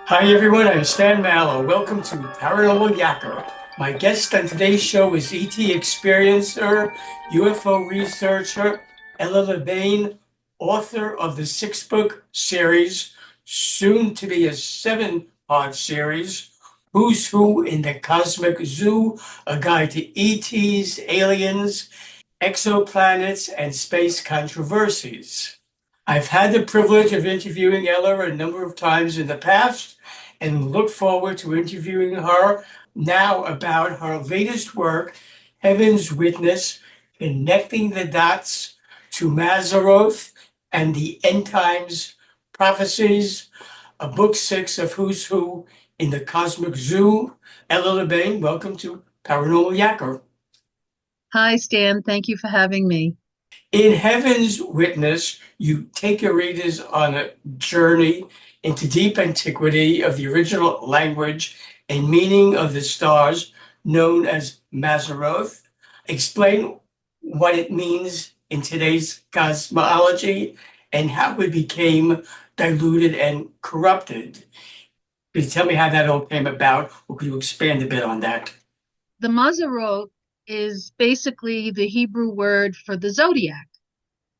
Hi everyone, I'm Stan Mallow. Welcome to Paranormal Yakker. My guest on today's show is ET experiencer, UFO researcher, Ella LeBain, author of the six-book series, soon to be a seven-part series, Who's Who in the Cosmic Zoo, a guide to ETs, aliens, exoplanets, and space controversies. I've had the privilege of interviewing Ella a number of times in the past and look forward to interviewing her now about her latest work, Heaven's Witness, Connecting the Dots to Mazzaroth and the End Times Prophecies, a book six of Who's Who in the Cosmic Zoo. Ella LeBain, welcome to Paranormal Yakker. Hi, Stan. Thank you for having me. In Heaven's Witness, you take your readers on a journey into deep antiquity of the original language and meaning of the stars known as Mazzaroth. Explain what it means in today's cosmology and how it became diluted and corrupted. Could you tell me how that all came about, or could you expand a bit on that? The Mazzaroth is basically the Hebrew word for the zodiac.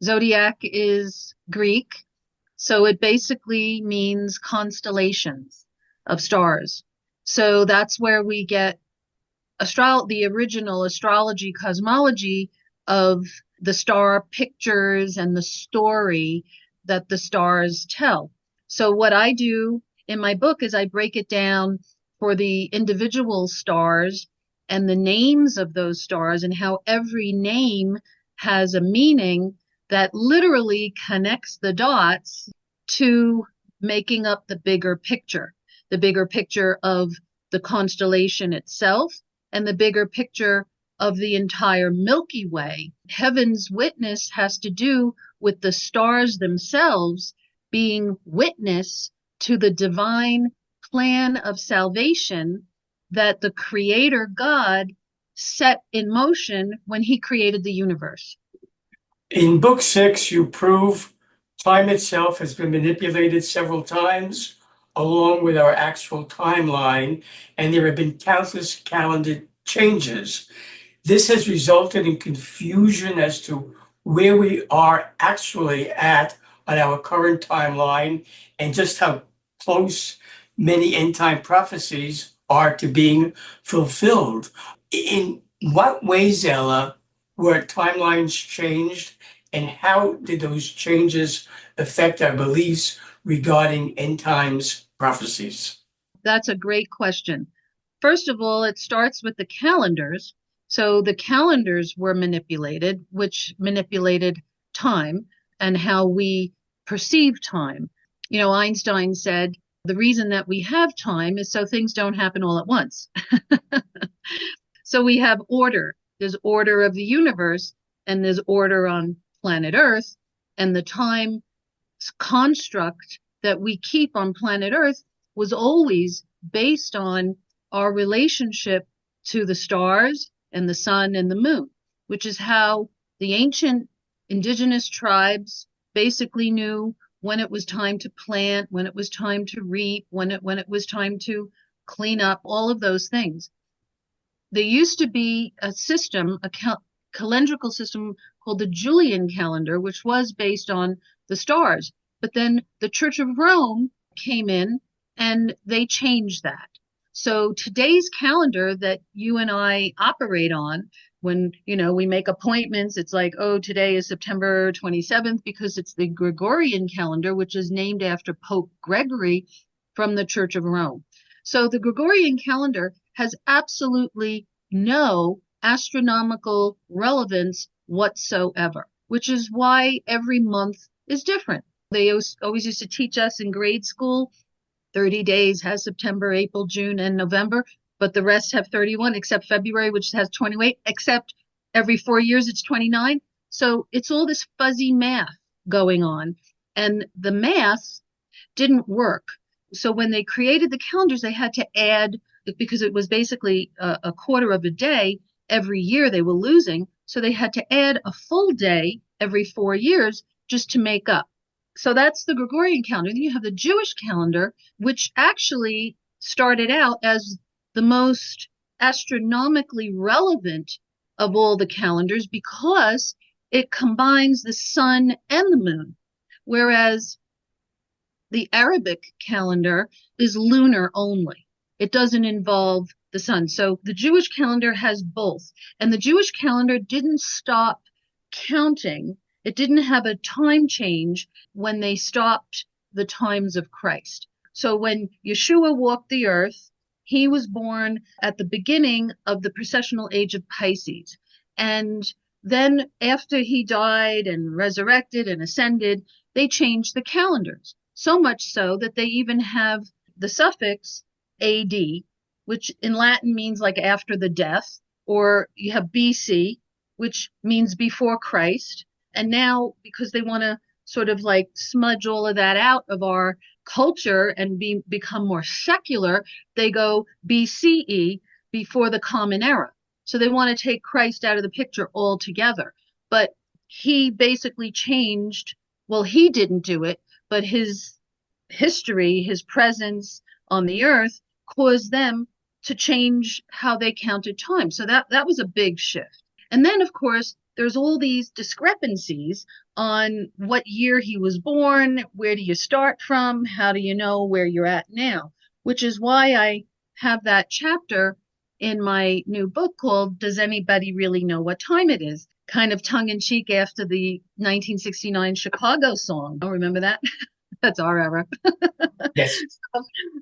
Zodiac is Greek, so it basically means constellations of stars. So that's where we get the original astrology cosmology of the star pictures and the story that the stars tell. So what I do in my book is I break it down for the individual stars and the names of those stars and how every name has a meaning that literally connects the dots to making up the bigger picture of the constellation itself and the bigger picture of the entire Milky Way. Heaven's Witness has to do with the stars themselves being witness to the divine plan of salvation that the Creator God set in motion when He created the universe. In book six, you prove time itself has been manipulated several times, along with our actual timeline, and there have been countless calendar changes. This has resulted in confusion as to where we are actually at on our current timeline and just how close many end time prophecies are to being fulfilled. In what ways, Ella, were timelines changed, and how did those changes affect our beliefs regarding end times prophecies? That's a great question. First of all, it starts with the calendars. So the calendars were manipulated, which manipulated time and how we perceive time. You know, Einstein said the reason that we have time is so things don't happen all at once. So we have order. There's order of the universe and there's order on planet Earth, and the time construct that we keep on planet Earth was always based on our relationship to the stars and the sun and the moon, which is how the ancient indigenous tribes basically knew when it was time to plant, when it was time to reap, when it was time to clean up, all of those things. There used to be a system, a calendrical system called the Julian calendar, which was based on the stars. But then the Church of Rome came in and they changed that. So today's calendar that you and I operate on, when, we make appointments, it's like, oh, today is September 27th because it's the Gregorian calendar, which is named after Pope Gregory from the Church of Rome. So the Gregorian calendar has absolutely no astronomical relevance whatsoever, which is why every month is different. They always used to teach us in grade school 30 days has September, April, June, and November, but the rest have 31 except February, which has 28, except every 4 years it's 29. So it's all this fuzzy math going on, and the math didn't work. So when they created the calendars, they had to add, because it was basically a quarter of a day every year they were losing. So they had to add a full day every 4 years just to make up. So that's the Gregorian calendar. Then you have the Jewish calendar, which actually started out as the most astronomically relevant of all the calendars because it combines the sun and the moon. Whereas the Arabic calendar is lunar only. It doesn't involve the sun. So the Jewish calendar has both. And the Jewish calendar didn't stop counting. It didn't have a time change when they stopped the times of Christ. So when Yeshua walked the earth, he was born at the beginning of the precessional age of Pisces. And then after he died and resurrected and ascended, they changed the calendars. So much so that they even have the suffix AD, which in Latin means like after the death, or you have BC, which means before Christ. And now, because they want to sort of like smudge all of that out of our culture and become more secular, they go BCE, before the Common Era. So they want to take Christ out of the picture altogether. But he basically changed, well, he didn't do it, but his history, his presence on the earth caused them to change how they counted time. So that was a big shift. And then, of course, there's all these discrepancies on what year he was born, where do you start from, how do you know where you're at now, which is why I have that chapter in my new book called Does Anybody Really Know What Time It Is? Kind of tongue in cheek after the 1969 Chicago song. Don't remember that? That's our era. Yes.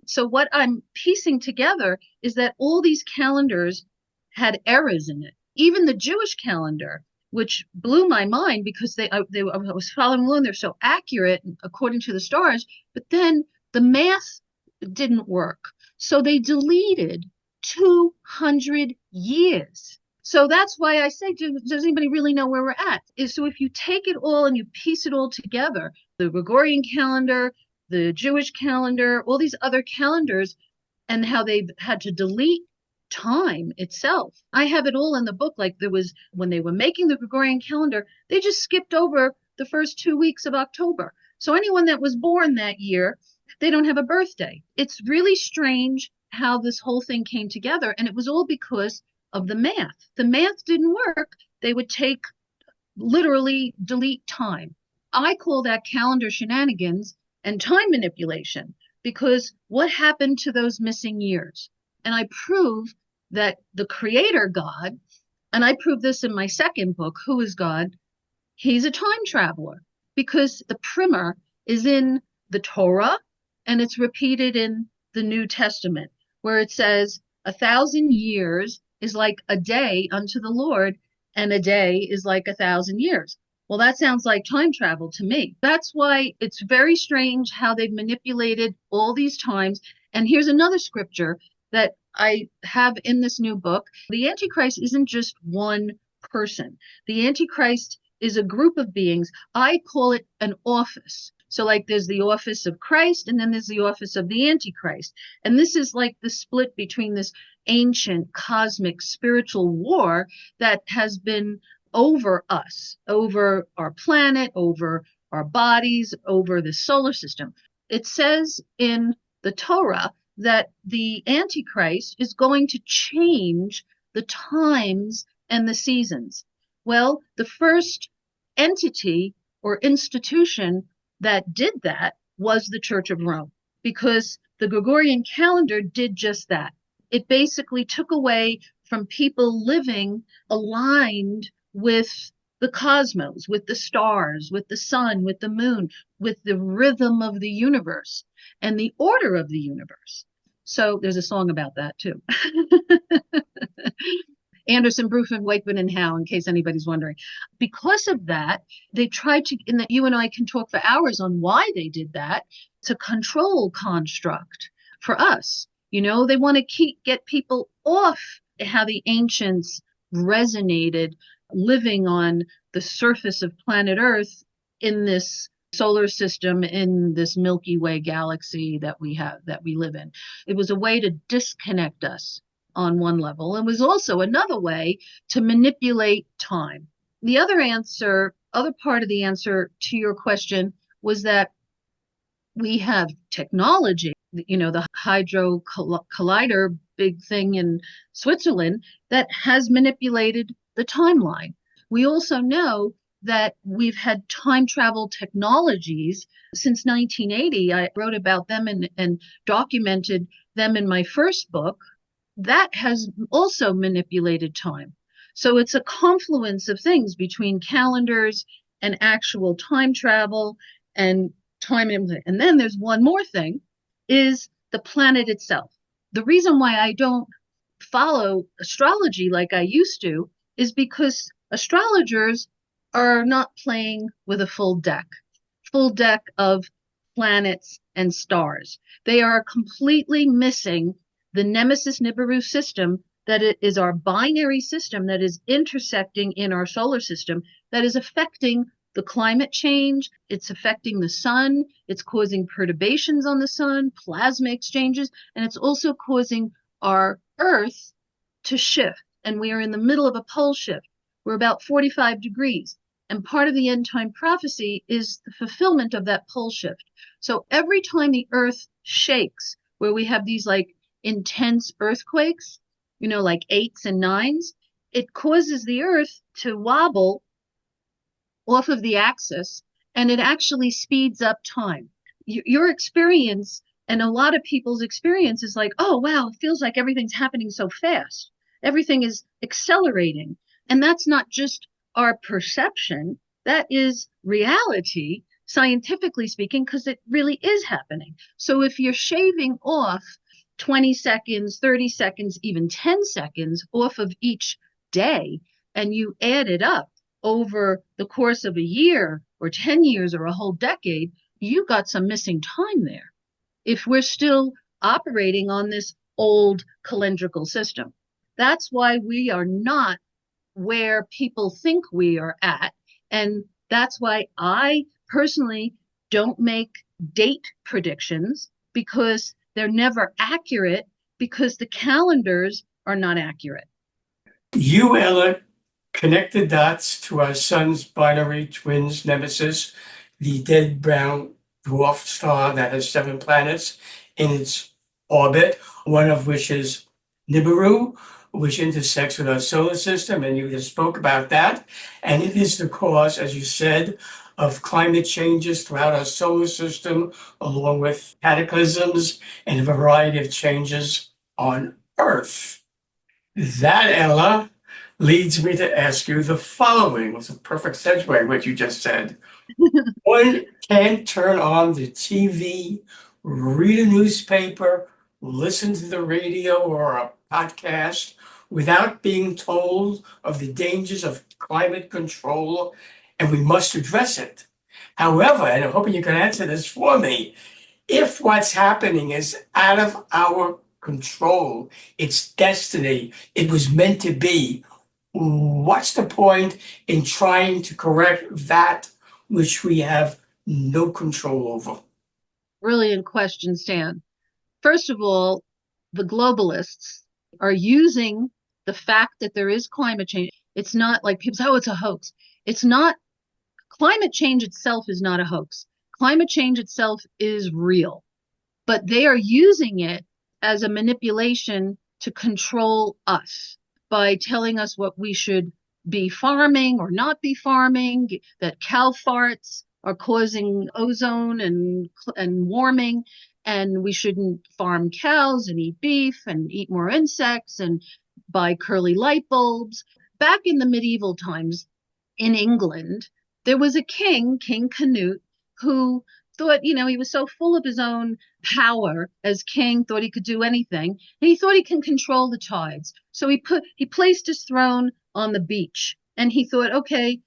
So what I'm piecing together is that all these calendars had errors in it. Even the Jewish calendar, which blew my mind because I was following along. They're so accurate according to the stars, but then the math didn't work. So they deleted 200 years. So that's why I say, does anybody really know where we're at? So if you take it all and you piece it all together, the Gregorian calendar, the Jewish calendar, all these other calendars, and how they've had to delete time itself. I have it all in the book. Like there was, when they were making the Gregorian calendar, they just skipped over the first 2 weeks of October. So anyone that was born that year, they don't have a birthday. It's really strange how this whole thing came together. And it was all because of the math. The math didn't work. They would literally delete time. I call that calendar shenanigans and time manipulation, because what happened to those missing years? And I prove that the creator God, and I prove this in my second book, Who is God? He's a time traveler, because the primer is in the Torah and it's repeated in the New Testament, where it says 1,000 years is like a day unto the Lord, and a day is like 1,000 years. Well, that sounds like time travel to me. That's why it's very strange how they've manipulated all these times. And here's another scripture that I have in this new book. The Antichrist isn't just one person. The Antichrist is a group of beings. I call it an office. So like there's the office of Christ, and then there's the office of the Antichrist. And this is like the split between this ancient cosmic spiritual war that has been over us, over our planet, over our bodies, over the solar system. It says in the Torah that the Antichrist is going to change the times and the seasons. Well, the first entity or institution that did that was the Church of Rome, because the Gregorian calendar did just that. It basically took away from people living aligned with the cosmos, with the stars, with the sun, with the moon, with the rhythm of the universe and the order of the universe. So there's a song about that too. Anderson, Bruford, Wakeman, and Howe, in case anybody's wondering. Because of that, they tried to, and that you and I can talk for hours on why they did that. It's a control construct for us. You know, they want to get people off how the ancients resonated living on the surface of planet Earth in this solar system, in this Milky Way galaxy that we have, that we live in. It was a way to disconnect us on one level. It was also another way to manipulate time. The other part of the answer to your question was that we have technology, the Hydro Collider big thing in Switzerland that has manipulated the timeline. We also know that we've had time travel technologies since 1980. I wrote about them and documented them in my first book. That has also manipulated time. So it's a confluence of things between calendars and actual time travel and time. And then there's one more thing, is the planet itself. The reason why I don't follow astrology like I used to is because astrologers are not playing with a full deck of planets and stars. They are completely missing the Nemesis Nibiru system, that it is our binary system that is intersecting in our solar system, that is affecting the climate change. It's affecting the sun. It's causing perturbations on the sun, plasma exchanges, and it's also causing our Earth to shift. And we are in the middle of a pole shift. We're about 45 degrees. And part of the end time prophecy is the fulfillment of that pole shift. So every time the Earth shakes, where we have these like intense earthquakes, like 8s and 9s, it causes the Earth to wobble off of the axis, and it actually speeds up time. Your experience and a lot of people's experience is like, oh, wow, it feels like everything's happening so fast. Everything is accelerating. And that's not just our perception. That is reality, scientifically speaking, because it really is happening. So if you're shaving off 20 seconds, 30 seconds, even 10 seconds off of each day, and you add it up over the course of a year or 10 years or a whole decade, you got some missing time there. If we're still operating on this old calendrical system, that's why we are not where people think we are at. And that's why I personally don't make date predictions, because they're never accurate, because the calendars are not accurate. You, Ella, connect the dots to our sun's binary twins nemesis, the dead brown dwarf star that has 7 planets in its orbit, one of which is Nibiru, which intersects with our solar system, and you just spoke about that. And it is the cause, as you said, of climate changes throughout our solar system, along with cataclysms and a variety of changes on Earth. That, Ella, leads me to ask you the following. It's a perfect segue, what you just said. One can't turn on the TV, read a newspaper, listen to the radio or a podcast without being told of the dangers of climate control, and we must address it. However, and I'm hoping you can answer this for me, if what's happening is out of our control, it's destiny, it was meant to be, what's the point in trying to correct that which we have no control over? Brilliant question, Stan. First of all, the globalists are using the fact that there is climate change. It's not like people say, oh, it's a hoax. It's not. Climate change itself is not a hoax. Climate change itself is real, but they are using it as a manipulation to control us by telling us what we should be farming or not be farming, that cow farts are causing ozone and warming, and we shouldn't farm cows and eat beef and eat more insects and buy curly light bulbs. Back in the medieval times in England, there was a king, King Canute, who thought, he was so full of his own power as king, thought he could do anything, and he thought he can control the tides. So he placed his throne on the beach, and he thought, okay,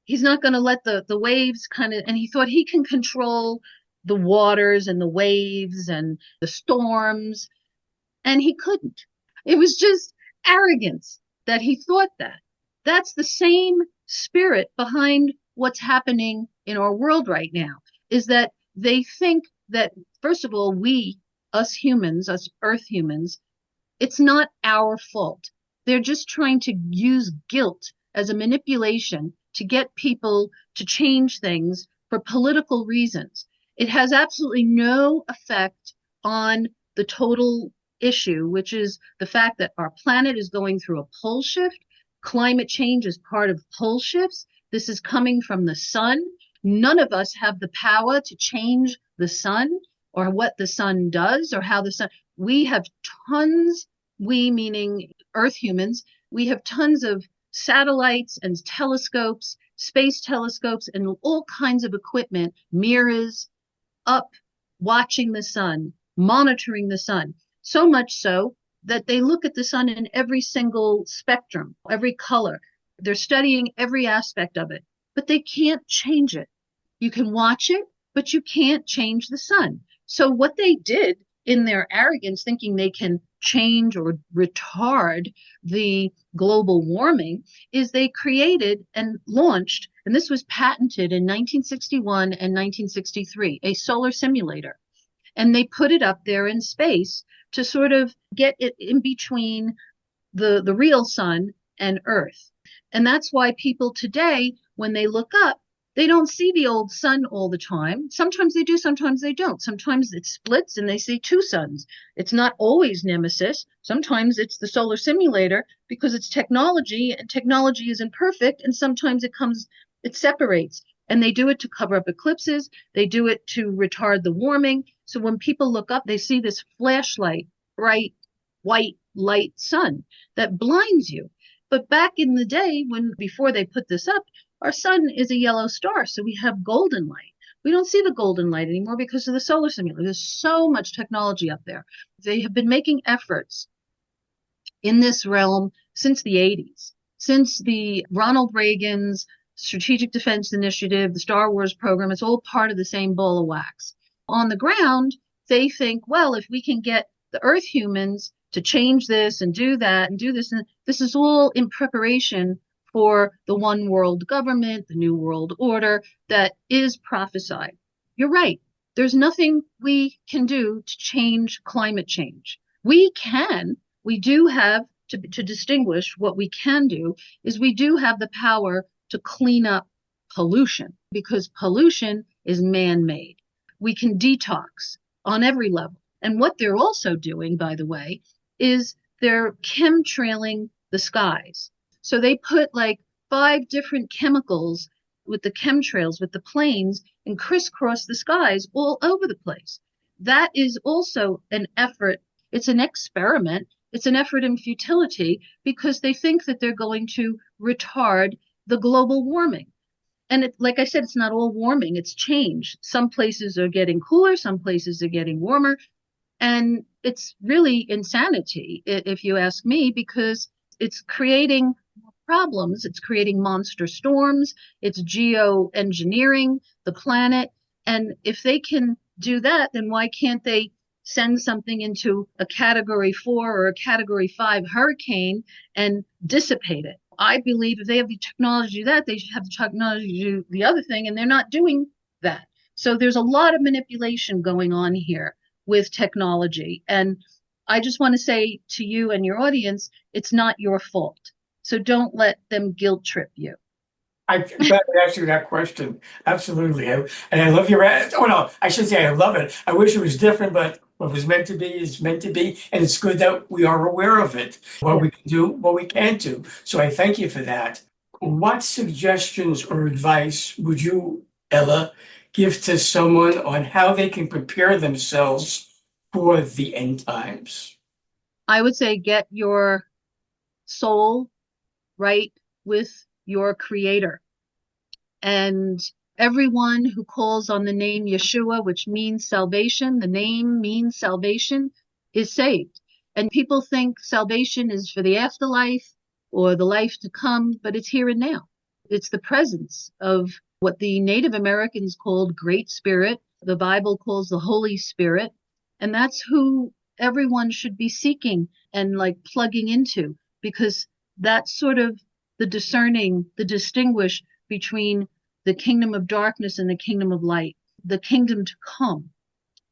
he's not going to let the waves and he thought he can control the waters and the waves and the storms, and he couldn't. It was just arrogance that he thought that. That's the same spirit behind what's happening in our world right now, is that they think that, first of all, us humans, us Earth humans, it's not our fault. They're just trying to use guilt as a manipulation to get people to change things for political reasons. It has absolutely no effect on the total issue, which is the fact that our planet is going through a pole shift. Climate change is part of pole shifts. This is coming from the sun. None of us have the power to change the sun or what the sun does or how the sun. We have tons, we meaning Earth humans, we have tons of satellites and telescopes, space telescopes, and all kinds of equipment, mirrors, up watching the sun, monitoring the sun. So much so that they look at the sun in every single spectrum, every color. They're studying every aspect of it, but they can't change it. You can watch it, but you can't change the sun. So what they did in their arrogance, thinking they can change or retard the global warming, is they created and launched, and this was patented in 1961 and 1963, a solar simulator. And they put it up there in space to sort of get it in between the real sun and Earth. And that's why people today, when they look up, they don't see the old sun all the time. Sometimes they do, sometimes they don't. Sometimes it splits and they see two suns. It's not always Nemesis. Sometimes it's the solar simulator because it's technology and technology isn't perfect. And sometimes it separates. And they do it to cover up eclipses. They do it to retard the warming. So when people look up, they see this flashlight, bright, white light sun that blinds you. But back in the day, before they put this up, our sun is a yellow star, so we have golden light. We don't see the golden light anymore because of the solar simulator. There's so much technology up there. They have been making efforts in this realm since the 80s, since the Ronald Reagan's Strategic Defense Initiative, the Star Wars program. It's all part of the same ball of wax. On the ground, they think, well, if we can get the Earth humans to change this and do that and do this, and this is all in preparation for the one world government, the new world order that is prophesied. You're right. There's nothing we can do to change climate change. We do have to distinguish what we can do is we do have the power to clean up pollution because pollution is man-made. We can detox on every level. And what they're also doing, by the way, is they're chemtrailing the skies. So they put like 5 different chemicals with the chemtrails, with the planes, and crisscross the skies all over the place. That is also an effort. It's an experiment. It's an effort in futility because they think that they're going to retard the global warming. And like I said, it's not all warming. It's change. Some places are getting cooler. Some places are getting warmer. And it's really insanity, if you ask me, because it's creating problems. It's creating monster storms. It's geoengineering the planet. And if they can do that, then why can't they send something into a category 4 or a category 5 hurricane and dissipate it? I believe if they have the technology to do that, they should have the technology to do the other thing, and they're not doing that. So there's a lot of manipulation going on here with technology. And I just want to say to you and your audience, it's not your fault. So don't let them guilt trip you. I'm glad I asked you that question. Absolutely. And I love your answer. Oh, no, I should say I love it. I wish it was different, but what was meant to be is meant to be. And it's good that we are aware of it, what we can do, what we can't do. So I thank you for that. What suggestions or advice would you, Ella, give to someone on how they can prepare themselves for the end times? I would say get your soul right with your creator. And everyone who calls on the name Yeshua, which means salvation, the name means salvation, is saved. And people think salvation is for the afterlife or the life to come, but it's here and now. It's the presence of what the Native Americans called Great Spirit. The Bible calls the Holy Spirit. And that's who everyone should be seeking and like plugging into, because that's sort of the distinguish between the kingdom of darkness and the kingdom of light, the kingdom to come.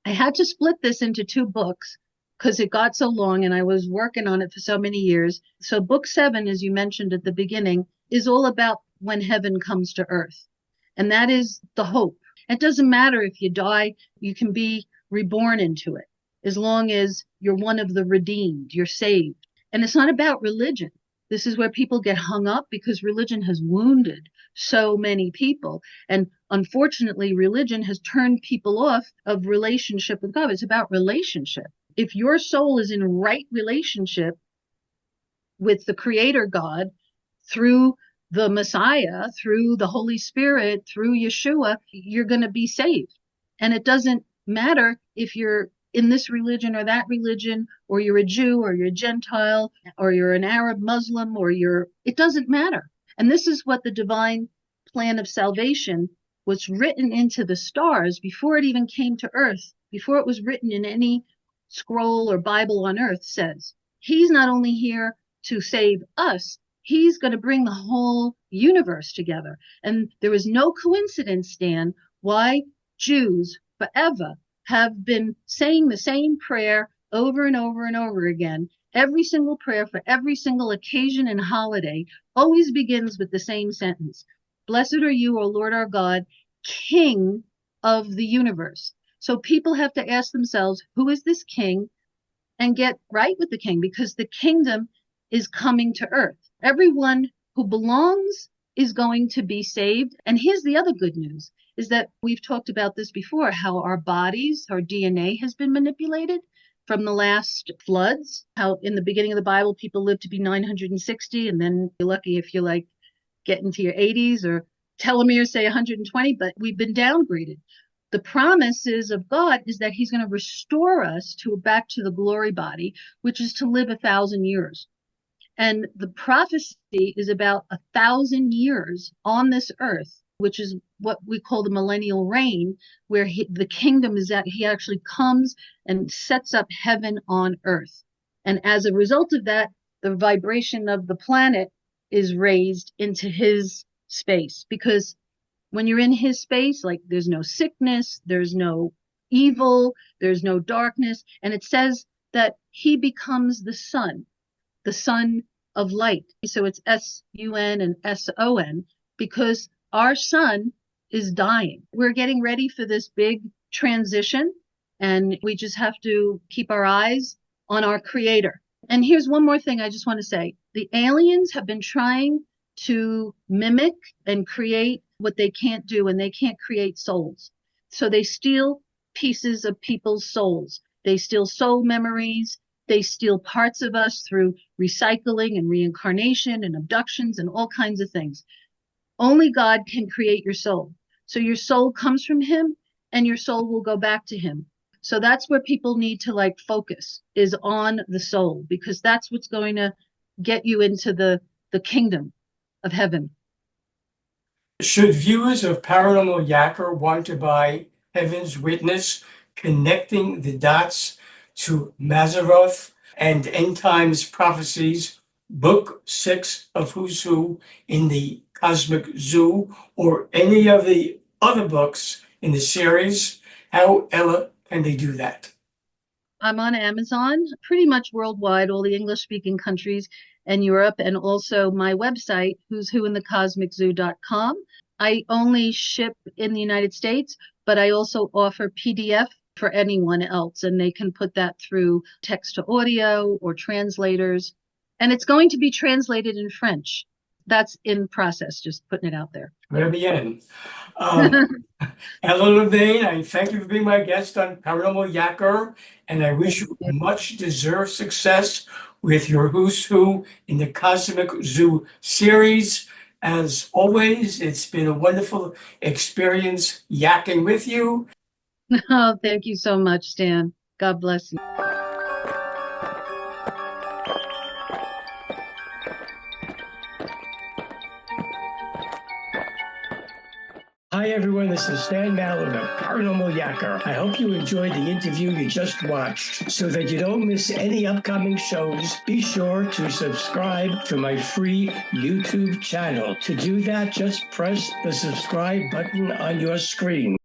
I had to split this into 2 books because it got so long and I was working on it for so many years. So book 7, as you mentioned at the beginning, is all about when heaven comes to earth. And that is the hope. It doesn't matter if you die, you can be reborn into it as long as you're one of the redeemed, you're saved. And it's not about religion. This is where people get hung up because religion has wounded so many people. And unfortunately, religion has turned people off of relationship with God. It's about relationship. If your soul is in right relationship with the Creator God through the Messiah, through the Holy Spirit, through Yeshua, you're going to be saved. And it doesn't matter if you're in this religion or that religion, or you're a Jew, or you're a Gentile, or you're an Arab Muslim, it doesn't matter. And this is what the divine plan of salvation was written into the stars before it even came to earth, before it was written in any scroll or Bible on earth says. He's not only here to save us, he's going to bring the whole universe together. And there is no coincidence, Stan, why Jews forever have been saying the same prayer over and over and over again. Every single prayer for every single occasion and holiday always begins with the same sentence. Blessed are you, O Lord our God, King of the universe. So people have to ask themselves, who is this king? And get right with the king, because the kingdom is coming to earth. Everyone who belongs is going to be saved. And here's the other good news, is that we've talked about this before, how our bodies, our DNA has been manipulated from the last floods, how in the beginning of the Bible, people lived to be 960, and then you're lucky if you get into your 80s, or telomeres say 120, but we've been downgraded. The promises of God is that he's going to restore us back to the glory body, which is to live 1,000 years. And the prophecy is about 1,000 years on this earth, which is what we call the millennial reign, where the kingdom is that he actually comes and sets up heaven on earth. And as a result of that, the vibration of the planet is raised into his space, because when you're in his space, there's no sickness, there's no evil, there's no darkness. And it says that he becomes the sun of light. So it's S-U-N and S-O-N, because our sun is dying. We're getting ready for this big transition, and we just have to keep our eyes on our Creator. And here's one more thing I just want to say. The aliens have been trying to mimic and create what they can't do, and they can't create souls. So they steal pieces of people's souls. They steal soul memories. They steal parts of us through recycling and reincarnation and abductions and all kinds of things. Only God can create your soul. So your soul comes from him, and your soul will go back to him. So that's where people need to focus, is on the soul, because that's what's going to get you into the kingdom of heaven. Should viewers of Paranormal Yacker want to buy Heaven's Witness, Connecting the Dots to Mazzaroth and End Times Prophecies, Book 6 of Who's Who in the Cosmic Zoo, or any of the other books in the series, how, Ella, can they do that? I'm on Amazon, pretty much worldwide, all the English-speaking countries and Europe, and also my website, who's who in the cosmiczoo.com. I only ship in the United States, but I also offer PDF for anyone else, and they can put that through text to audio or translators. And it's going to be translated in French. That's in process, just putting it out there. Very bien. Ella LeBain, I thank you for being my guest on Paranormal Yacker, and I wish you much deserved success with your Who's Who in the Cosmic Zoo series. As always, it's been a wonderful experience yakking with you. Oh, thank you so much, Stan. God bless you. Hi everyone, this is Stan Mallard of Paranormal Yacker. I hope you enjoyed the interview you just watched. So that you don't miss any upcoming shows, be sure to subscribe to my free YouTube channel. To do that, just press the subscribe button on your screen.